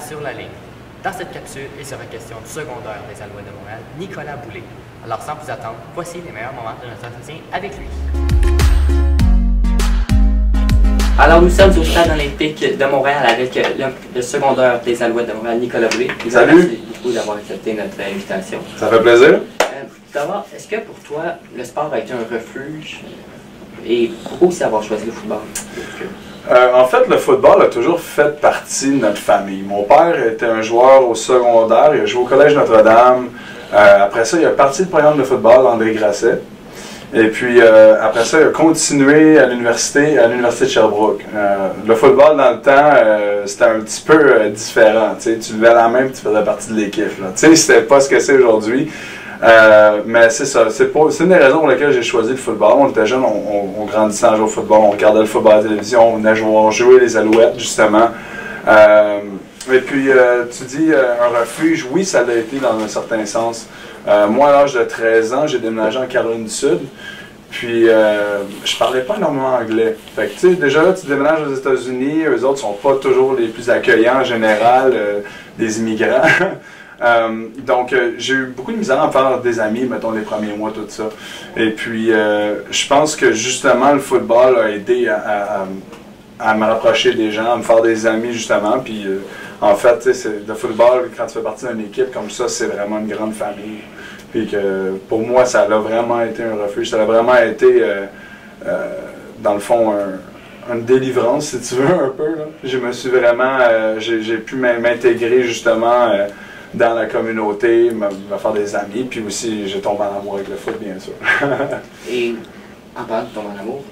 sur la ligne. Dans cette capsule, il sera question du secondaire des Alouettes de Montréal, Nicolas Boulay. Alors sans plus attendre, voici les meilleurs moments de notre entretien avec lui. Alors nous sommes au stade olympique de Montréal avec le secondaire des Alouettes de Montréal, Nicolas Boulay. Salut! Merci beaucoup d'avoir accepté notre invitation. Ça fait plaisir. D'abord, est-ce que pour toi, le sport a été un refuge et pourquoi aussi avoir choisi le football? En fait, le football a toujours fait partie de notre famille. Mon père était un joueur au secondaire, il a joué au Collège Notre-Dame. Après ça, il a parti le programme de football, André Grasset. Et puis, après ça, il a continué à l'université de Sherbrooke. Le football, dans le temps, c'était un petit peu différent. Tu levais la main et tu faisais partie de l'équipe. C'était pas ce que c'est aujourd'hui. Mais c'est ça, c'est une des raisons pour lesquelles j'ai choisi le football. On était jeunes, on grandissait en jouant au football, on regardait le football à la télévision, on venait jouer les Alouettes, justement. Et puis, tu dis un refuge, oui, ça l'a été dans un certain sens. Moi, à l'âge de 13 ans, j'ai déménagé en Caroline du Sud. Puis, je parlais pas énormément anglais. Fait que, tu sais, déjà là, tu déménages aux États-Unis, eux autres sont pas toujours les plus accueillants en général, des immigrants. Donc, j'ai eu beaucoup de misère à me faire des amis, mettons, les premiers mois, tout ça. Et puis, je pense que justement, le football a aidé à me rapprocher des gens, à me faire des amis, justement. Puis, en fait, le football, quand tu fais partie d'une équipe comme ça, c'est vraiment une grande famille. Puis que, pour moi, ça a vraiment été un refuge. Ça a vraiment été, dans le fond, une délivrance, si tu veux, un peu. Là. Je me suis vraiment, j'ai pu m'intégrer, justement, dans la communauté, me faire des amis, puis aussi j'ai tombé en amour avec le foot, bien sûr. Et en parlant de tomber en amour,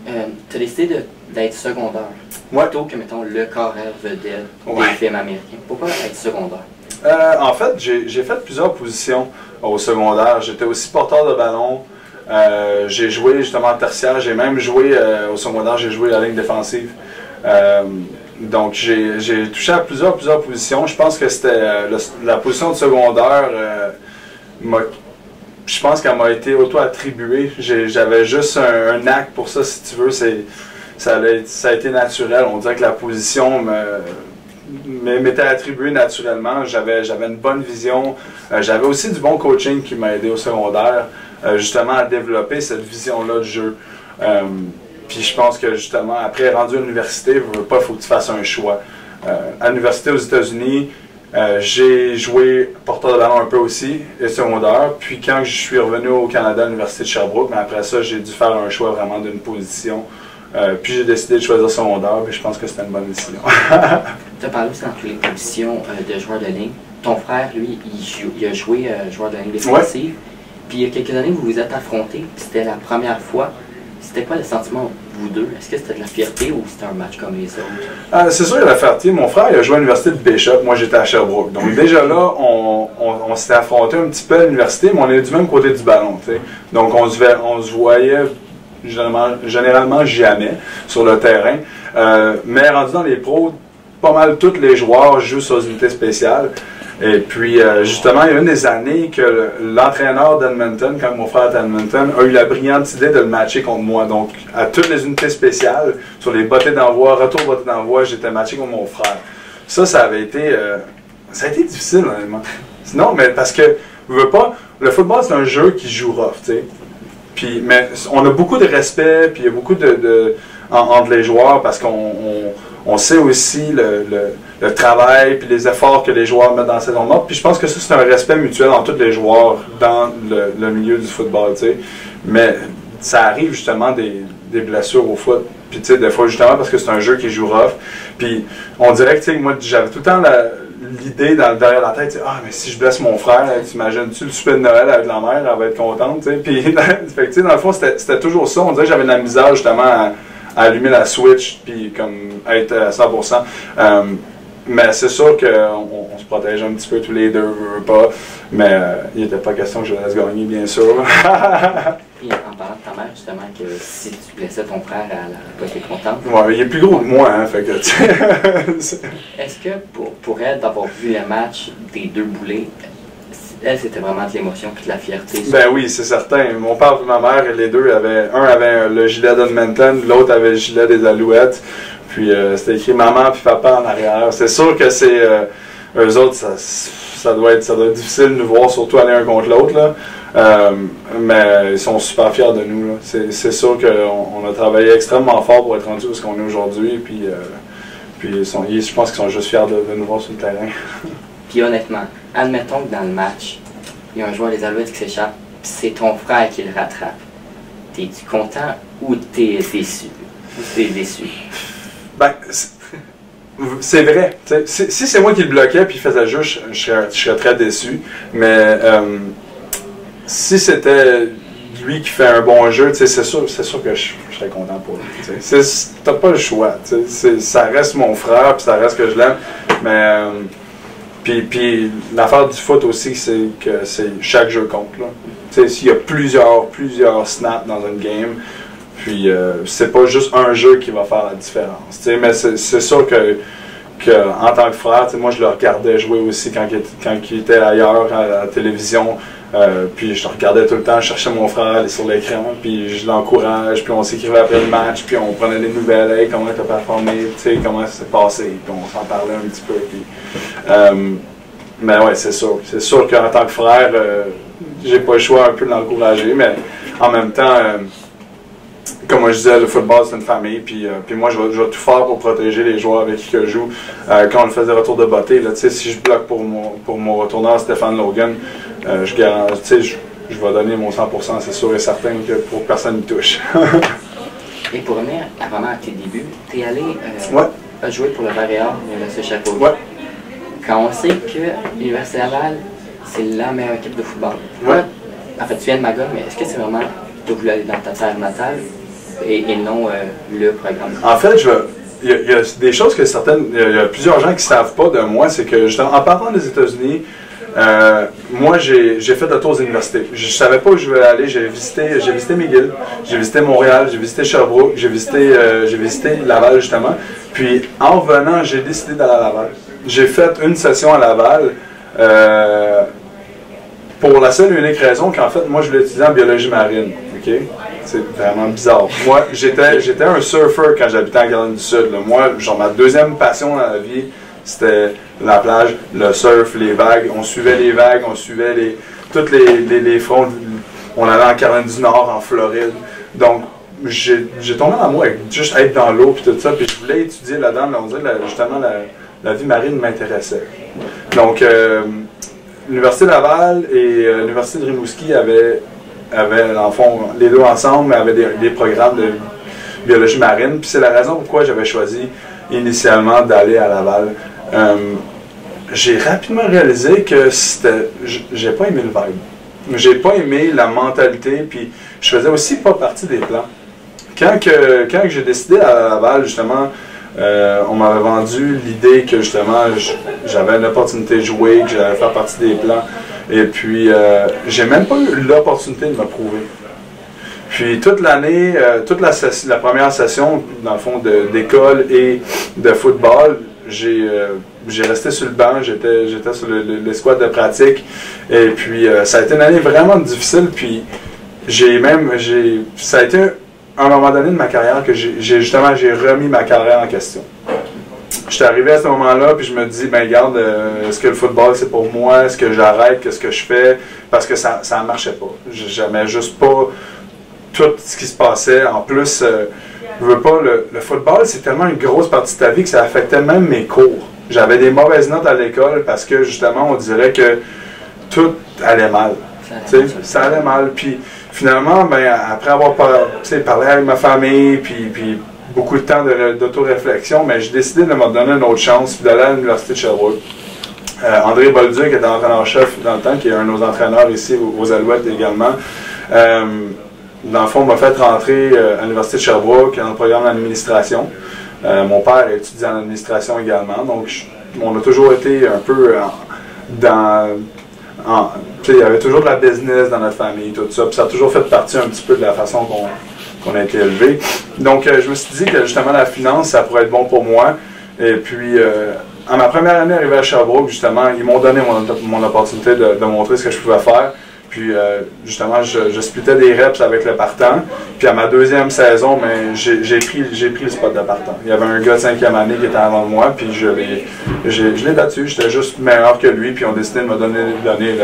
tu as décidé d'être secondaire, plutôt que, mettons, le carrière vedette des films américains. Pourquoi être secondaire? En fait, j'ai fait plusieurs positions au secondaire. J'étais aussi porteur de ballon. J'ai joué justement en tertiaire, j'ai même joué au secondaire, j'ai joué la ligne défensive. Donc, j'ai touché à plusieurs positions. Je pense que c'était la position de secondaire, je pense qu'elle m'a été auto-attribuée. J'avais juste un acte pour ça, si tu veux. Ça a été naturel. On dirait que la position m'était attribuée naturellement. J'avais une bonne vision. J'avais aussi du bon coaching qui m'a aidé au secondaire, justement à développer cette vision-là du jeu. Puis je pense que justement, après, rendu à l'université, il faut que tu fasses un choix. À l'université aux États-Unis, j'ai joué porteur de ballon un peu aussi, et secondaire. Puis quand je suis revenu au Canada à l'université de Sherbrooke, mais après ça, j'ai dû faire un choix vraiment d'une position. Puis j'ai décidé de choisir secondaire, puis je pense que c'était une bonne décision. Tu as parlé aussi dans toutes les positions de joueur de ligne. Ton frère, lui, il a joué joueur de ligne défensive. Ouais. Puis il y a quelques années, vous vous êtes affrontés, puis c'était la première fois. C'était quoi le sentiment, vous deux? Est-ce que c'était de la fierté ou c'était un match comme les autres? C'est sûr, il y a la fierté. Mon frère, il a joué à l'université de Bishop. Moi, j'étais à Sherbrooke. Donc, déjà là, on s'était affronté un petit peu à l'université, mais on est du même côté du ballon. T'sais. Donc, on se voyait généralement jamais sur le terrain. Mais rendu dans les pros, pas mal tous les joueurs jouent sur les unités spéciales. Et puis, justement, il y a une des années que l'entraîneur d'Edmonton, quand mon frère était à Edmonton, a eu la brillante idée de le matcher contre moi. Donc, à toutes les unités spéciales, sur les bottées d'envoi, retour bottées d'envoi, j'étais matché contre mon frère. Ça avait été... ça a été difficile, honnêtement. Sinon, mais parce que, le football, c'est un jeu qui joue rough, tu sais. Puis, mais on a beaucoup de respect, puis il y a beaucoup entre les joueurs, parce qu'on sait aussi le travail puis les efforts que les joueurs mettent dans la saison morte. Puis je pense que ça, c'est un respect mutuel entre tous les joueurs dans le milieu du football, tu sais. Mais ça arrive justement des blessures au foot. Puis tu sais, des fois justement parce que c'est un jeu qui joue rough. Puis on dirait que, tu sais, moi, j'avais tout le temps l'idée derrière la tête, ah, mais si je blesse mon frère, t'imagines-tu le souper de Noël avec la mère, elle va être contente, tu sais. Puis, fait que, tu sais, dans le fond, c'était toujours ça. On dirait que j'avais de la misère justement à allumer la switch, puis comme être à 100%. Mais c'est sûr qu'on se protège un petit peu tous les deux, pas. Mais il n'était pas question que je laisse gagner, bien sûr. Puis en parlant de ta mère, justement, que si tu blessais ton frère, elle n'aurait pas été contente. Ouais, il est plus gros que moi, hein, fait que, Est-ce que pour elle, d'avoir vu le match des deux Boulay, elle, c'était vraiment de l'émotion et de la fierté? Ben oui, c'est certain. Mon père et ma mère, les deux, un avait le gilet d'Edmonton, l'autre avait le gilet des Alouettes. Puis c'était écrit maman puis papa en arrière. C'est sûr que c'est eux autres, ça doit être difficile de nous voir, surtout aller un contre l'autre, là. Mais ils sont super fiers de nous, là. C'est sûr qu'on a travaillé extrêmement fort pour être rendu où on est aujourd'hui, puis je pense qu'ils sont juste fiers de nous voir sur le terrain. Puis honnêtement, admettons que dans le match, il y a un joueur des Alouettes qui s'échappe, puis c'est ton frère qui le rattrape. T'es-tu content ou t'es déçu? Ben, c'est vrai. Si c'est moi qui le bloquais puis il faisait juste, je serais très déçu. Mais si c'était lui qui fait un bon jeu, c'est sûr que je serais content pour lui. T'as pas le choix. Ça reste mon frère puis ça reste que je l'aime. Mais puis l'affaire du foot aussi, c'est que chaque jeu compte. S'il y a plusieurs snaps dans une game, puis c'est pas juste un jeu qui va faire la différence. Mais c'est sûr que en tant que frère, moi je le regardais jouer aussi quand il était ailleurs à la télévision. Puis je le regardais tout le temps, je cherchais mon frère, aller sur l'écran, puis je l'encourage, puis on s'écrivait après le match, puis on prenait des nouvelles, hey, comment tu as performé, comment ça s'est passé, puis on s'en parlait un petit peu. Puis, mais ouais, c'est sûr qu'en tant que frère, j'ai pas le choix un peu de l'encourager, mais en même temps, comme je disais, le football c'est une famille, puis moi je vais tout faire pour protéger les joueurs avec qui je joue. Quand on fait des retours de beauté, si je bloque pour mon retourneur Stéphane Logan, je vais donner mon 100%, c'est sûr et certain que pour que personne ne touche. Et pour revenir vraiment à tes débuts, tu es allé jouer pour le Varéor, l'Université Chapeau. Ouais. Quand on sait que l'Université Laval, c'est la meilleure équipe de football. Ouais. En fait, tu viens de Magog, mais est-ce que c'est vraiment tu as voulu aller dans ta terre natale et non le programme? En fait, il y a des choses que il y a plusieurs gens qui ne savent pas de moi, c'est que justement, en partant des États-Unis, moi j'ai fait le tour des universités. Je ne savais pas où je voulais aller, j'ai visité McGill, j'ai visité Montréal, j'ai visité Sherbrooke, j'ai visité Laval justement. Puis en revenant, j'ai décidé d'aller à Laval. J'ai fait une session à Laval pour la seule et unique raison qu'en fait, moi je voulais étudier en biologie marine. Okay? C'est vraiment bizarre. Moi, j'étais un surfeur quand j'habitais en Caroline du Sud. Là. Moi, genre ma deuxième passion dans la vie, c'était la plage, le surf, les vagues. On suivait les vagues, on suivait tous les fronts. On allait en Caroline du Nord, en Floride. Donc, j'ai tombé en amour avec juste être dans l'eau et tout ça. Puis je voulais étudier là-dedans. On dirait justement la vie marine m'intéressait. Donc, l'Université Laval et l'Université de Rimouski avaient dans le fond, les deux ensemble, avaient des programmes de biologie marine. Puis c'est la raison pourquoi j'avais choisi initialement d'aller à Laval. J'ai rapidement réalisé que j'ai pas aimé le vibe. J'ai pas aimé la mentalité, puis je faisais aussi pas partie des plans. Quand j'ai décidé à Laval, justement, on m'avait vendu l'idée que justement j'avais l'opportunité de jouer, que j'allais faire partie des plans. Et puis, j'ai même pas eu l'opportunité de me prouver. Puis, toute l'année, la première session, dans le fond, d'école et de football, j'ai resté sur le banc, j'étais sur l'escouade de pratique. Et puis, ça a été une année vraiment difficile. Puis, ça a été un moment donné de ma carrière que j'ai remis ma carrière en question. J'étais arrivé à ce moment-là, puis je me dis, ben regarde, est-ce que le football c'est pour moi, est-ce que j'arrête, qu'est-ce que je fais, parce que ça ne marchait pas. J'aimais juste pas tout ce qui se passait. En plus, je veux pas, le football c'est tellement une grosse partie de ta vie que ça affectait même mes cours. J'avais des mauvaises notes à l'école parce que justement on dirait que tout allait mal. Ça allait mal. Puis finalement, ben, après avoir parlé avec ma famille, puis beaucoup de temps d'autoréflexion, mais j'ai décidé de me donner une autre chance d'aller à l'Université de Sherbrooke. André Bolduc était entraîneur-chef dans le temps, qui est un de nos entraîneurs ici aux Alouettes également. Dans le fond, m'a fait rentrer à l'Université de Sherbrooke dans le programme d'administration. Mon père est étudiant en administration également, donc on a toujours été un peu il y avait toujours de la business dans notre famille, tout ça, puis ça a toujours fait partie un petit peu de la façon qu'on a été élevé. Donc, je me suis dit que justement la finance, ça pourrait être bon pour moi. Et puis, en ma première année arrivée à Sherbrooke, justement, ils m'ont donné mon opportunité de montrer ce que je pouvais faire. Puis justement, je splittais des reps avec le partant. Puis à ma deuxième saison, j'ai pris le spot de partant. Il y avait un gars de 5e année qui était avant moi, puis je l'ai battu. J'étais juste meilleur que lui, puis ils ont décidé de me donner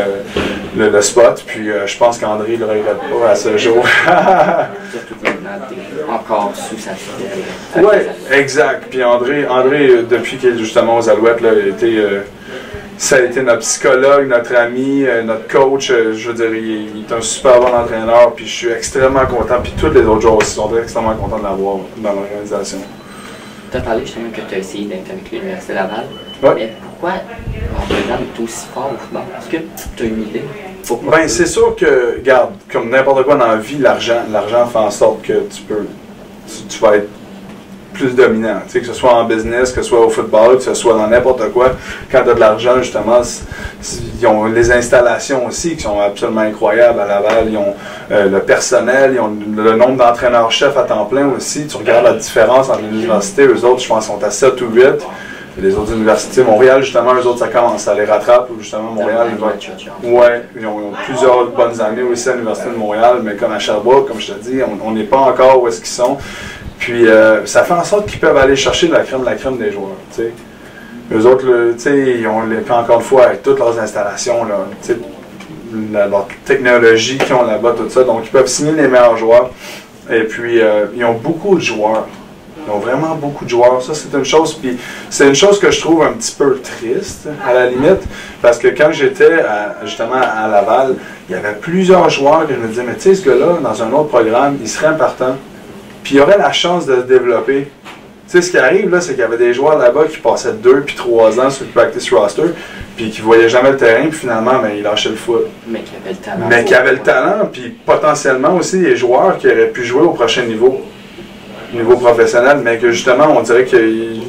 le spot. Puis je pense qu'André ne le regrette pas à ce jour. Surtout maintenant, t'es encore sous sa tutelle. Oui, exact. Puis André, depuis qu'il est justement aux Alouettes, là, ça a été notre psychologue, notre ami, notre coach. Je veux dire, il est un super bon entraîneur, puis je suis extrêmement content. Puis tous les autres joueurs aussi sont extrêmement contents de l'avoir dans l'organisation. Tu as parlé justement que tu as essayé d'être avec l'Université Laval. Ouais. Mais pourquoi Montréal est aussi fort au football? Est-ce que tu as une idée? Pourquoi? Ben, c'est sûr que, regarde, comme n'importe quoi dans la vie, l'argent fait en sorte que tu vas être plus dominant. Tu sais, que ce soit en business, que ce soit au football, que ce soit dans n'importe quoi. Quand tu as de l'argent, justement, ils ont les installations aussi qui sont absolument incroyables à Laval. Ils ont le personnel, ils ont le nombre d'entraîneurs-chefs à temps plein aussi. Tu regardes la différence entre les universités, eux autres, je pense, sont à 7 ou 8. Les autres universités, Montréal, justement, eux autres, ça commence, ça les rattrape. Justement, Montréal, ils ont plusieurs bonnes années aussi à l'Université de Montréal, mais comme à Sherbrooke, comme je te dis, on n'est pas encore où est-ce qu'ils sont. Puis, ça fait en sorte qu'ils peuvent aller chercher la crème des joueurs. T'sais. Eux autres, ils ont encore une fois, avec toutes leurs installations, là, leur technologie qu'ils ont là-bas, tout ça. Donc, ils peuvent signer les meilleurs joueurs. Et puis, ils ont beaucoup de joueurs. Ils ont vraiment beaucoup de joueurs. Ça, c'est une chose. Puis, c'est une chose que je trouve un petit peu triste, à la limite. Parce que quand j'étais justement à Laval, il y avait plusieurs joueurs que je me disais, mais tu sais, ce gars-là, dans un autre programme, il serait important. Puis il y aurait la chance de se développer. Tu sais, ce qui arrive, là, c'est qu'il y avait des joueurs là-bas qui passaient 2 puis 3 ans sur le practice roster, puis qui ne voyaient jamais le terrain, puis finalement, ben, ils lâchaient le foot. Mais qui avaient le talent. Mais qui avaient le talent, puis potentiellement aussi des joueurs qui auraient pu jouer au prochain niveau professionnel, mais que justement, on dirait que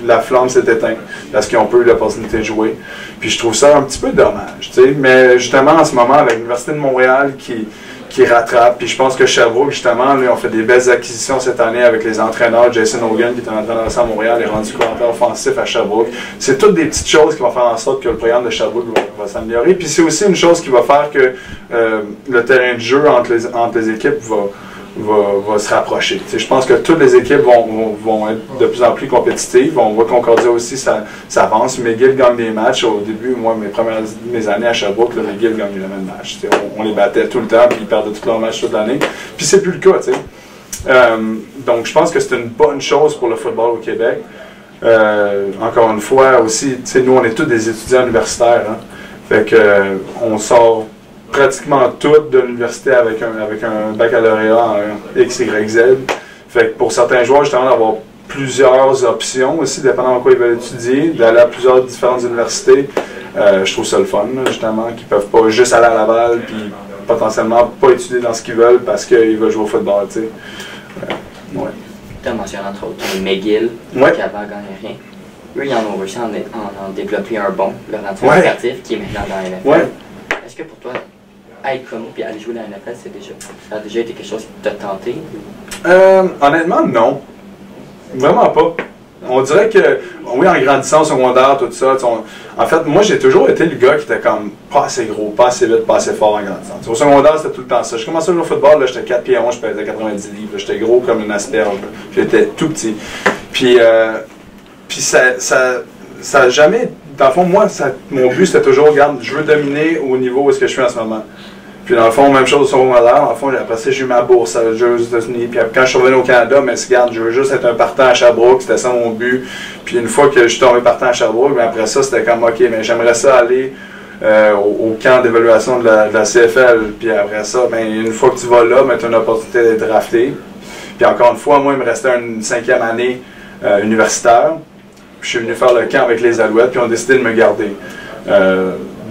la flamme s'est éteinte parce qu'ils n'ont pas eu l'opportunité de jouer. Puis je trouve ça un petit peu dommage, tu sais. Mais justement, en ce moment, avec l'Université de Montréal qui rattrape. Puis je pense que Sherbrooke, justement, là, on fait des belles acquisitions cette année avec les entraîneurs. Jason Hogan, qui est un entraîneur à Montréal, est rendu coordinateur offensif à Sherbrooke. C'est toutes des petites choses qui vont faire en sorte que le programme de Sherbrooke va s'améliorer. Puis c'est aussi une chose qui va faire que le terrain de jeu entre les équipes va se rapprocher. T'sais, je pense que toutes les équipes vont être de plus en plus compétitives. On voit Concordia aussi, ça avance. McGill gagne des matchs. Au début, moi, mes années à Sherbrooke, là, McGill gagnait le même match. On les battait tout le temps, puis ils perdaient tous leurs matchs toute l'année. Puis c'est plus le cas. Donc, je pense que c'est une bonne chose pour le football au Québec. Encore une fois, aussi, nous, on est tous des étudiants universitaires. Hein? Fait que on sort pratiquement toutes de l'université avec un baccalauréat en X, Y, Z. Fait que pour certains joueurs, justement, d'avoir plusieurs options aussi, dépendant de quoi ils veulent étudier, d'aller à plusieurs différentes universités, je trouve ça le fun, là, justement, qu'ils peuvent pas juste aller à Laval puis potentiellement pas étudier dans ce qu'ils veulent parce qu'ils veulent jouer au football, tu sais. Ouais. Tu as mentionné entre autres McGill, ouais. Qui avant gagnait rien. Eux, ils en ont réussi à en développer un bon, leur entraîneur créatif, qui est maintenant dans la NFL. Ouais. Est-ce que pour toi, être comme puis aller jouer dans la NFL, ça a déjà été quelque chose qui t'a tenté? Honnêtement, non. Vraiment pas. On dirait que, oui, en grandissant au secondaire, tout ça, en fait, moi, j'ai toujours été le gars qui était comme pas assez gros, pas assez vite, pas assez fort en grandissant. Au secondaire, c'était tout le temps ça. Je commençais à jouer au football, là, j'étais 4 pieds 11, je pesais 90 livres, j'étais gros comme une asperge, j'étais tout petit. Puis ça a jamais, dans le fond, moi, mon but, c'était toujours, regarde, je veux dominer au niveau où est-ce que je suis en ce moment. Puis dans le fond, même chose au secondaire. Dans le fond, après ça, j'ai eu ma bourse aux États-Unis. Puis quand je suis revenu au Canada, mais regarde, je veux juste être un partant à Sherbrooke. C'était ça mon but. Puis une fois que je suis tombé partant à Sherbrooke, mais après ça, c'était comme, OK, mais j'aimerais ça aller au camp d'évaluation de la CFL. Puis après ça, ben, une fois que tu vas là, ben, tu as une opportunité d'être drafté. Puis encore une fois, moi, il me restait une 5e année universitaire. Puis je suis venu faire le camp avec les Alouettes, puis ils ont décidé de me garder.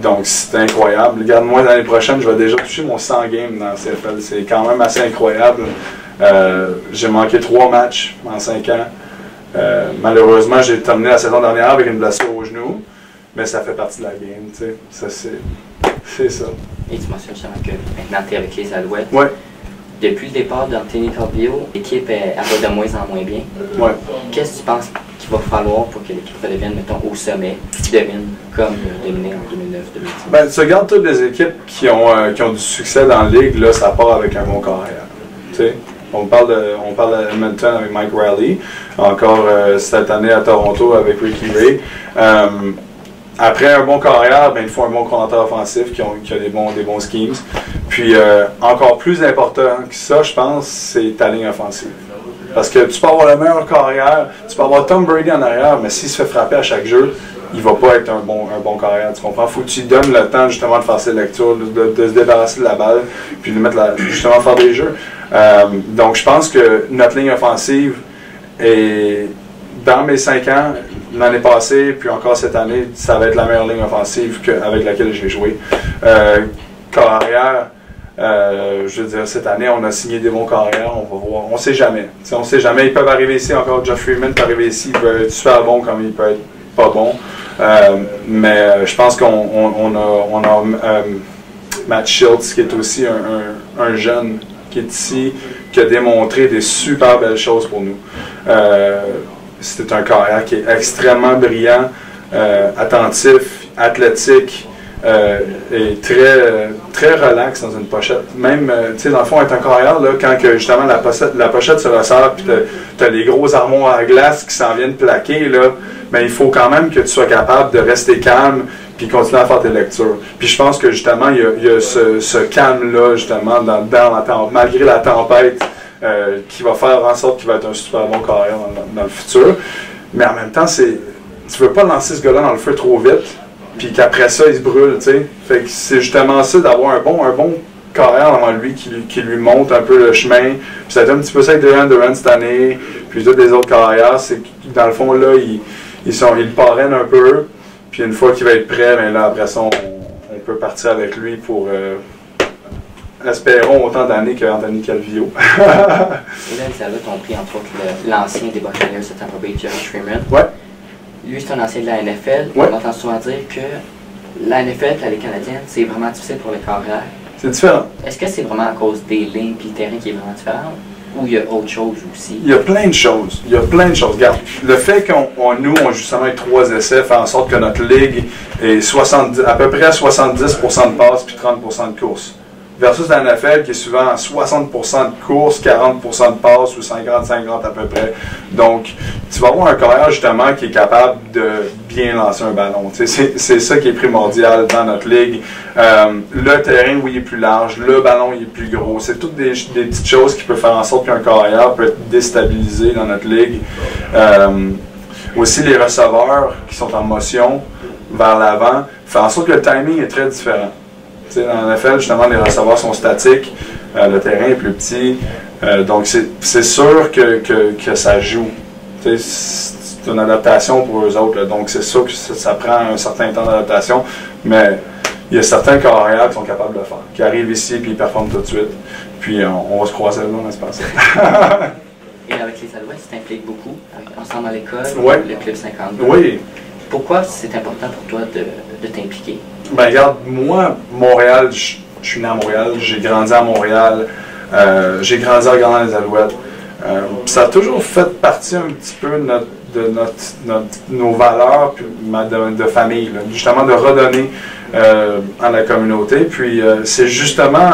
Donc, c'est incroyable. Regarde, moi, l'année prochaine, je vais déjà toucher mon 100 games dans la CFL. C'est quand même assez incroyable. J'ai manqué 3 matchs en 5 ans. Malheureusement, j'ai terminé la saison dernière avec une blessure au genou. Mais ça fait partie de la game, tu sais. Ça, c'est ça. Et tu mentionnes justement que maintenant, tu es avec les Alouettes. Ouais. Depuis le départ d'Anthony Calvillo, l'équipe elle va de moins en moins bien. Ouais. Qu'est-ce que tu penses qui va falloir pour que l'équipe redevienne, mettons, au sommet, qui domine comme dominé en 2009-2010? Ben, tu regardes toutes les équipes qui ont du succès dans la ligue, là, ça part avec un bon carrière. Tu sais? On parle d'Edmonton avec Mike Riley, encore cette année à Toronto avec Ricky Ray. Après un bon carrière, ben, il faut un bon coordinateur offensif qui a des bons schemes. Puis encore plus important que ça, je pense, c'est ta ligne offensive. Parce que tu peux avoir le meilleur carrière, tu peux avoir Tom Brady en arrière, mais s'il se fait frapper à chaque jeu, il ne va pas être un bon carrière. Tu comprends? Il faut que tu lui donnes le temps justement de faire ses lectures, de se débarrasser de la balle, puis de mettre justement faire des jeux. Donc je pense que notre ligne offensive est, dans mes 5 ans, l'année passée, puis encore cette année, ça va être la meilleure ligne offensive avec laquelle j'ai joué. Carrière, je veux dire, cette année, on a signé des bons carrières, on va voir. On ne sait jamais. T'sais, on ne sait jamais. Ils peuvent arriver ici, encore Jeff Freeman peut arriver ici, il peut être super bon comme il peut être pas bon. Mais je pense qu'on a Matt Schultz, qui est aussi un jeune qui est ici, qui a démontré des super belles choses pour nous. C'est un carrière qui est extrêmement brillant, attentif, athlétique, et très relax dans une pochette. Même, tu sais, dans le fond, être un carrière, là, quand que, justement la pochette se resserre, puis tu as les gros armoires à glace qui s'en viennent plaquer, là, ben, il faut quand même que tu sois capable de rester calme puis continuer à faire tes lectures. Puis je pense que, justement, il y a ce calme-là, justement, malgré la tempête, qui va faire en sorte qu'il va être un super bon carrière dans le futur. Mais en même temps, tu veux pas lancer ce gars-là dans le feu trop vite, puis qu'après ça, il se brûle, tu sais. Fait que c'est justement ça, d'avoir un bon carrière devant lui qui lui montre un peu le chemin. Puis ça a été un petit peu ça avec Durant cette année, puis toutes les autres carrières, c'est que dans le fond, là, ils le parrainent un peu, puis une fois qu'il va être prêt, ben là, après ça, on peut partir avec lui pour... espérons autant d'années qu'Anthony Calvillo. Et là, Elisabeth, on pris entre autres l'ancien des Buccaneers de Tampa Bay, Jerry Freeman. Ouais. Lui, c'est un ancien de la NFL. Ouais. On entend souvent dire que la NFL et la Ligue canadienne, c'est vraiment difficile pour les carrières. C'est différent. Est-ce que c'est vraiment à cause des lignes et le terrain qui est vraiment différent? Ou il y a autre chose aussi? Il y a plein de choses. Regarde, le fait nous, on justement avec 3 essais, fait en sorte que notre ligue est à peu près 70% de passes puis 30% de courses. Versus la NFL qui est souvent 60% de courses, 40% de passes ou 50-50 à peu près. Donc, tu vas avoir un carrière justement qui est capable de bien lancer un ballon. C'est ça qui est primordial dans notre ligue. Le terrain, oui, il est plus large. Le ballon, il est plus gros. C'est toutes des petites choses qui peuvent faire en sorte qu'un carrière peut être déstabilisé dans notre ligue. Aussi, les receveurs qui sont en motion vers l'avant font en sorte que le timing est très différent. Dans la NFL, justement, les receveurs sont statiques, le terrain est plus petit, donc c'est sûr que ça joue. C'est une adaptation pour eux autres, là, donc c'est sûr que ça prend un certain temps d'adaptation, mais il y a certains carrières qui sont capables de le faire, qui arrivent ici et ils performent tout de suite, puis on va se croiser là, on espère ça. Et avec les Alouettes, tu t'impliques beaucoup, ensemble à l'école, ouais. Le Club 52. Oui. Pourquoi c'est important pour toi de t'impliquer? Ben regarde, moi, Montréal, je suis né à Montréal, j'ai grandi à Montréal, j'ai grandi en regardant les Alouettes. Ça a toujours fait partie un petit peu de nos valeurs de famille, là, justement de redonner à la communauté. Puis c'est justement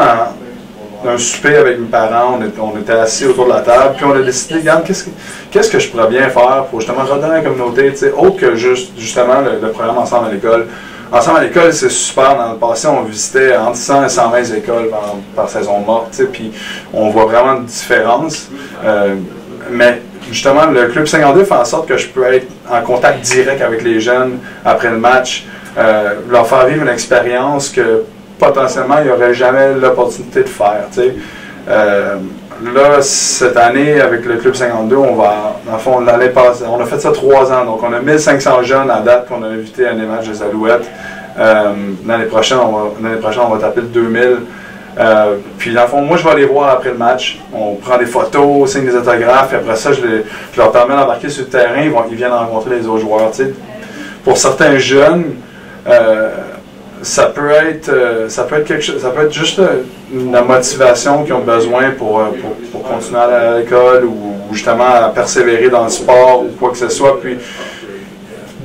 un souper avec mes parents, on était assis autour de la table, puis on a décidé, regarde, qu'est-ce que je pourrais bien faire pour justement redonner à la communauté, autre que justement le programme Ensemble à l'école. Ensemble à l'école, c'est super. Dans le passé, on visitait entre 100 et 120 écoles par saison morte, puis on voit vraiment une différence. Mais justement, le Club 52 fait en sorte que je peux être en contact direct avec les jeunes après le match, leur faire vivre une expérience que potentiellement, il n'y aurait jamais l'opportunité de faire. Là, cette année, avec le Club 52, on a fait ça 3 ans. Donc, on a 1500 jeunes à date qu'on a invités à des matchs des Alouettes. L'année prochaine, on va taper le 2000. Puis, dans le fond, moi, je vais aller voir après le match. On prend des photos, on signe des autographes. Et après ça, je leur permets d'embarquer sur le terrain. Ils viennent rencontrer les autres joueurs. Pour certains jeunes, ça peut être quelque chose, ça peut être juste la motivation qu'ils ont besoin pour continuer à aller à l'école ou justement à persévérer dans le sport ou quoi que ce soit. Puis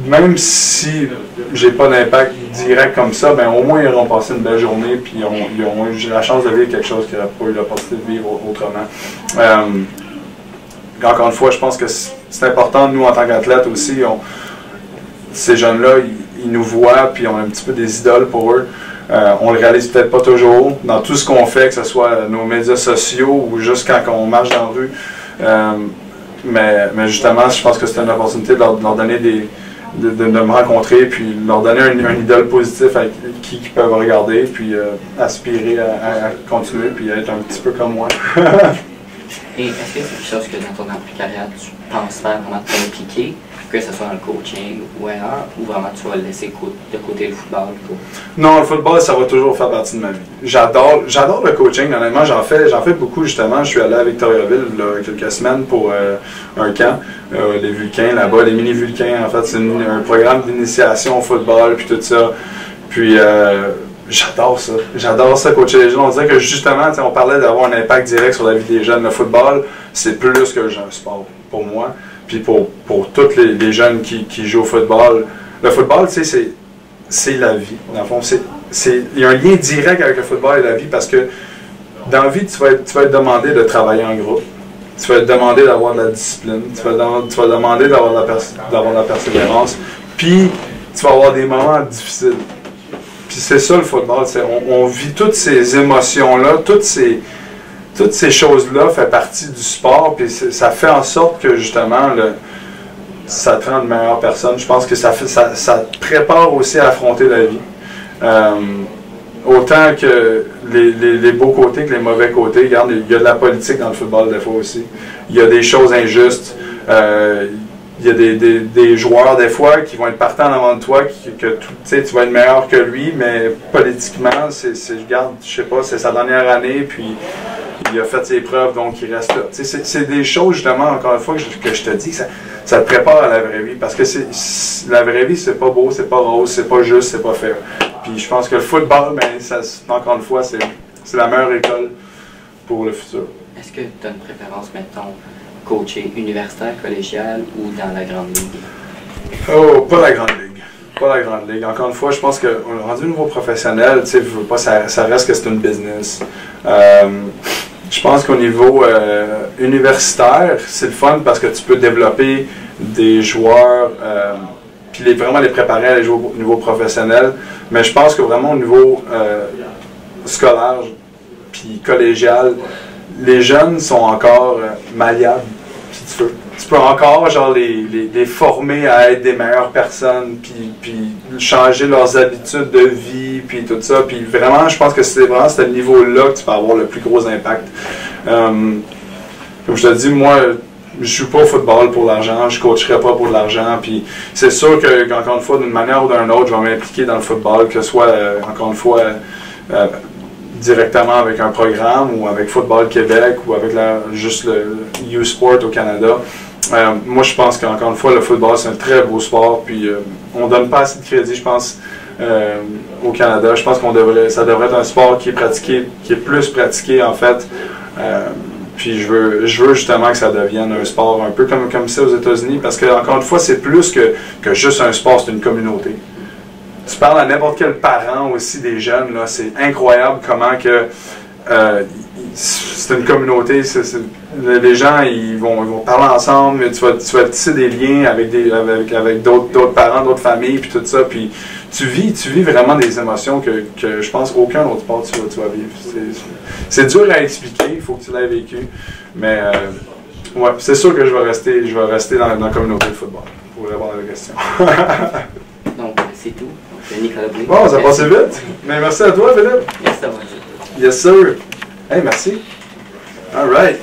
même si j'ai pas d'impact direct comme ça, ben au moins ils auront passé une belle journée puis ils ont eu la chance de vivre quelque chose qu'ils n'auraient pas eu l'opportunité de vivre autrement. Encore une fois, je pense que c'est important, nous en tant qu'athlètes aussi, ces jeunes-là, ils nous voient puis on a un petit peu des idoles pour eux. On le réalise peut-être pas toujours dans tout ce qu'on fait, que ce soit nos médias sociaux ou juste quand on marche dans la rue. Mais justement, je pense que c'est une opportunité de leur donner de me rencontrer, puis leur donner un idole positif avec qui ils peuvent regarder, puis aspirer à continuer, puis être un petit peu comme moi. Et est-ce que c'est quelque chose que dans ton carrière, tu penses faire vraiment t'impliquer, que ce soit dans le coaching ou ailleurs, ou vraiment tu vas laisser de côté le football? Non, le football, ça va toujours faire partie de ma vie. J'adore le coaching, honnêtement, j'en fais beaucoup justement. Je suis allé à Victoriaville il y a quelques semaines pour un camp, les Vulcains là-bas, les mini-Vulcains, en fait, c'est un programme d'initiation au football, puis tout ça. Puis j'adore ça, coacher les jeunes. On dirait que justement, on parlait d'avoir un impact direct sur la vie des jeunes. Le football, c'est plus que un sport pour moi. Puis pour tous les jeunes qui jouent au football. Le football, tu sais, c'est la vie. Dans le fond, il y a un lien direct avec le football et la vie parce que dans la vie, tu vas être demandé de travailler en groupe. Tu vas être demandé d'avoir de la discipline. Tu vas demander d'avoir de la persévérance. Puis, tu vas avoir des moments difficiles. Puis c'est ça le football, on vit toutes ces émotions-là, toutes ces choses-là font partie du sport, puis ça fait en sorte que justement, ça te rend une meilleure personne. Je pense que ça te prépare aussi à affronter la vie. Autant que les beaux côtés que les mauvais côtés. Regarde, il y a de la politique dans le football des fois aussi. Il y a des choses injustes. Il y a des joueurs, des fois, qui vont être partants en avant de toi, que tu vas être meilleur que lui, mais politiquement, regarde, je sais pas, c'est sa dernière année, puis il a fait ses preuves, donc il reste là. C'est des choses, justement, encore une fois, que je te dis, ça te prépare à la vraie vie, parce que la vraie vie, c'est pas beau, c'est pas rose, c'est pas juste, c'est pas fair. Puis je pense que le football, ben, encore une fois, c'est la meilleure école pour le futur. Est-ce que tu as une préférence, mettons, coacher universitaire, collégial ou dans la grande ligue? Oh, pas la grande ligue. Pas la grande ligue. Encore une fois, je pense qu'on est rendu au niveau professionnel, tu sais, ça reste que c'est une business. Je pense qu'au niveau universitaire, c'est le fun parce que tu peux développer des joueurs, puis vraiment les préparer à les jouer au niveau professionnel. Mais je pense que vraiment au niveau scolaire, puis collégial, les jeunes sont encore malléables, si tu veux. Tu peux encore genre les former à être des meilleures personnes, puis changer leurs habitudes de vie, puis tout ça. Puis vraiment, je pense que c'est vraiment à ce niveau-là que tu peux avoir le plus gros impact. Comme je te dis, moi, je joue pas au football pour l'argent, je coacherai pas pour de l'argent. Puis c'est sûr que, encore une fois, d'une manière ou d'une autre, je vais m'impliquer dans le football, que ce soit, encore une fois, directement avec un programme ou avec Football Québec ou avec juste le U-Sport au Canada. Moi, je pense qu'encore une fois, le football, c'est un très beau sport. Puis on donne pas assez de crédit, je pense, au Canada. Je pense ça devrait être un sport qui est plus pratiqué, en fait. Puis je veux justement que ça devienne un sport un peu comme ça aux États-Unis, parce que, encore une fois, c'est plus que juste un sport, c'est une communauté. Tu parles à n'importe quel parent aussi des jeunes, là, c'est incroyable comment que c'est une communauté. Les gens ils vont parler ensemble, mais tu vas tisser des liens avec d'autres parents, d'autres familles, puis tout ça. Puis tu vis vraiment des émotions que je pense aucun autre sport tu vas vivre. C'est dur à expliquer, il faut que tu l'aies vécu. Mais ouais, c'est sûr que je vais rester dans la communauté de football, pour répondre à la question. Donc, c'est tout. Donc, Nicolas Blais. Bon, ça passe vite. Mais merci à toi, Philippe. Yes, ça va. Yes, sir. Hey, merci. All right.